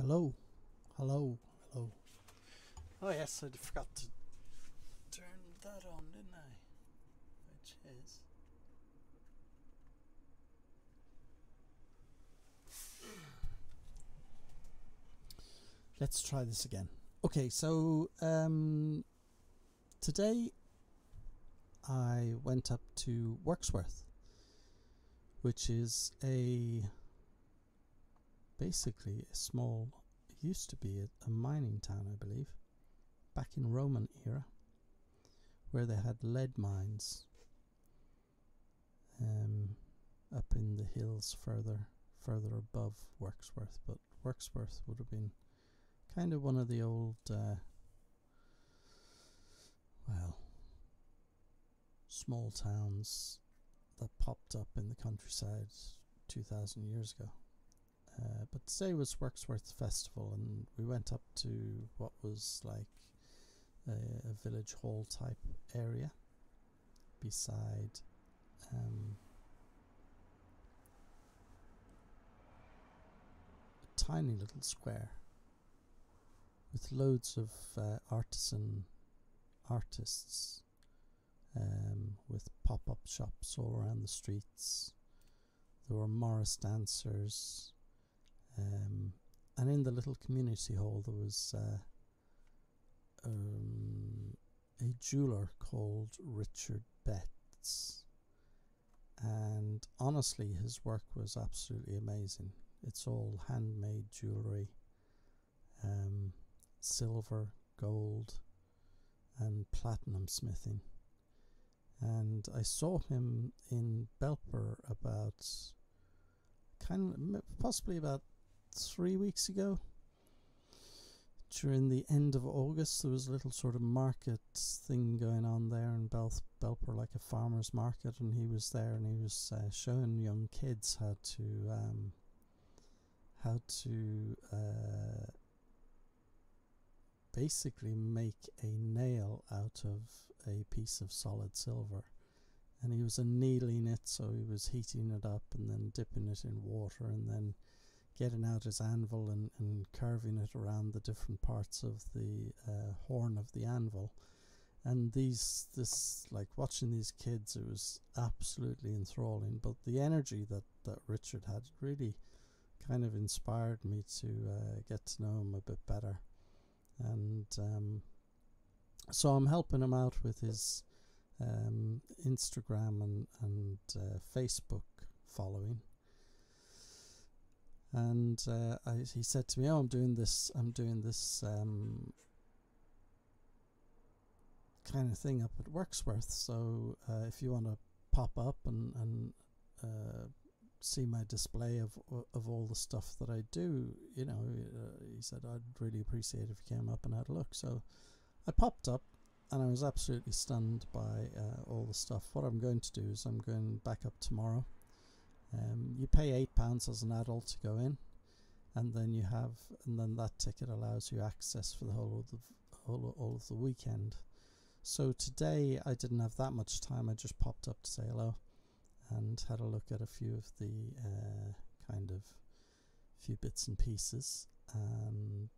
Hello, hello, hello. Oh yes, I forgot to turn that on, didn't I? Which is... Let's try this again. Okay, so today I went up to Wirksworth, which is basically a small, it used to be a mining town, I believe, back in Roman era, where they had lead mines up in the hills further above Wirksworth. But Wirksworth would have been kind of one of the old small towns that popped up in the countryside 2,000 years ago. But today was Wirksworth Festival, and we went up to what was like a village hall type area beside a tiny little square with loads of artisan artists with pop-up shops all around the streets. There were Morris dancers, and in the little community hall there was a jeweler called Richard Bett, and honestly his work was absolutely amazing. It's all handmade jewellery, silver, gold and platinum smithing. And I saw him in Belper about possibly about 3 weeks ago. During the end of August there was a little sort of market thing going on there in Belper, like a farmer's market, and he was there and he was showing young kids how to basically make a nail out of a piece of solid silver. And he was annealing it, so he was heating it up and then dipping it in water and then getting out his anvil and carving it around the different parts of the horn of the anvil. And like watching these kids, it was absolutely enthralling. But the energy that Richard had really kind of inspired me to get to know him a bit better. And so I'm helping him out with his Instagram and Facebook following. And he said to me, "Oh, I'm doing this kind of thing up at Wirksworth. So if you want to pop up and see my display of all the stuff that I do, you know," he said, "I'd really appreciate if you came up and had a look." So I popped up, and I was absolutely stunned by all the stuff. What I'm going to do is I'm going back up tomorrow. You pay £8 as an adult to go in, and then that ticket allows you access for the whole of the weekend. So today I didn't have that much time. I just popped up to say hello and had a look at a few of the few bits and pieces. And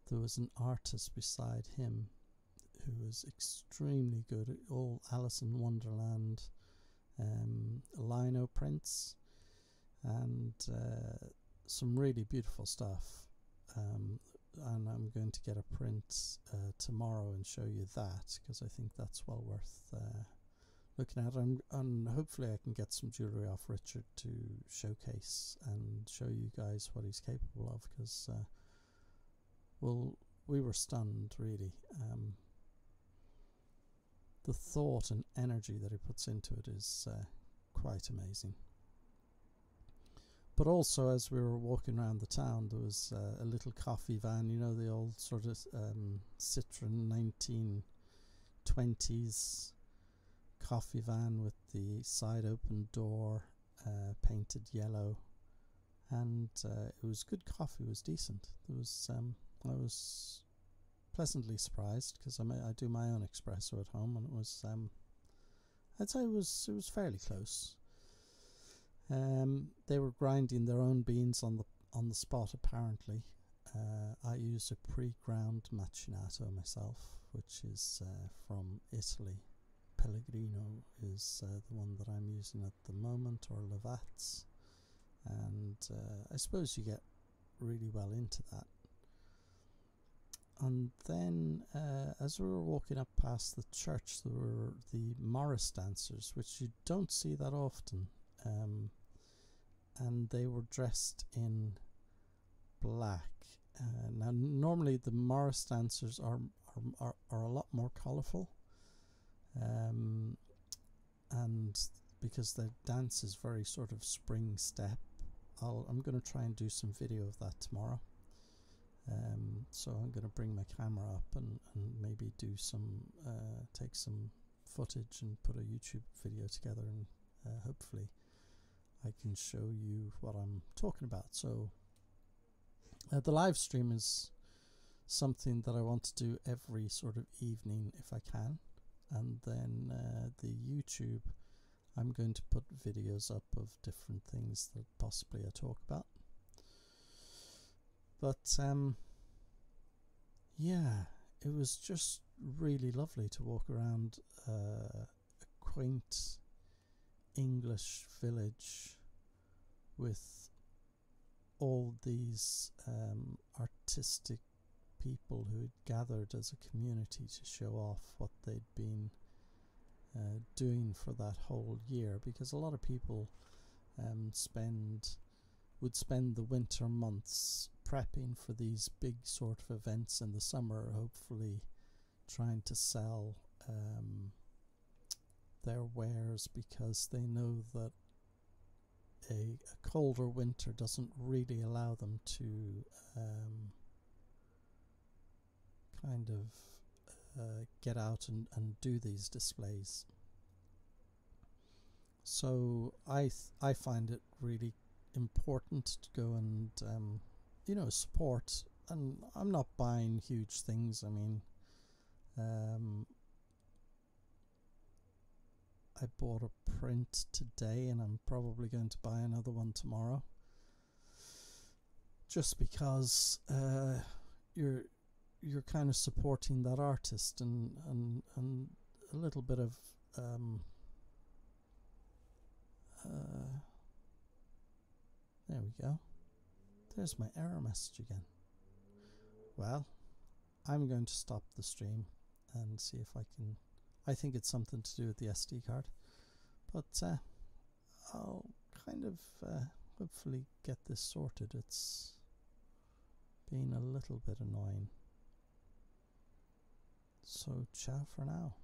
there was an artist beside him who was extremely good at all Alice in Wonderland lino prints and some really beautiful stuff. And I'm going to get a print tomorrow and show you that, because I think that's well worth looking at. And hopefully I can get some jewellery off Richard to showcase and show you guys what he's capable of, because we were stunned, really. The thought and energy that he puts into it is quite amazing. But also, as we were walking around the town, there was a little coffee van, you know, the old sort of Citroen 1920s coffee van with the side open door, painted yellow, and it was good coffee. It was decent. There was I was pleasantly surprised, because I do my own espresso at home, and it was I'd say it was fairly close. They were grinding their own beans on on the spot apparently. I use a pre-ground macinato myself, which is from Italy. Pellegrino is the one that I'm using at the moment, or Lavazza, and I suppose you get really well into that. And then as we were walking up past the church, there were the Morris dancers, which you don't see that often, and they were dressed in black. Now normally the Morris dancers are a lot more colourful, and because their dance is very sort of spring step. I'm going to try and do some video of that tomorrow. So I'm going to bring my camera up and maybe do some take some footage and put a YouTube video together, and hopefully I can show you what I'm talking about. So the live stream is something that I want to do every sort of evening if I can, and then the YouTube, I'm going to put videos up of different things that possibly I talk about. But yeah, it was just really lovely to walk around a quaint English village with all these artistic people who had gathered as a community to show off what they'd been doing for that whole year, because a lot of people would spend the winter months prepping for these big sort of events in the summer, hopefully trying to sell their wares, because they know that a colder winter doesn't really allow them to kind of get out and do these displays. So I find it really important to go and you know, support. And I'm not buying huge things. I mean, I bought a print today, and I'm probably going to buy another one tomorrow, just because you're kind of supporting that artist, and a little bit of there we go. There's my error message again. Well, I'm going to stop the stream and see if I can. I think it's something to do with the SD card, but I'll kind of hopefully get this sorted. It's been a little bit annoying. So ciao for now.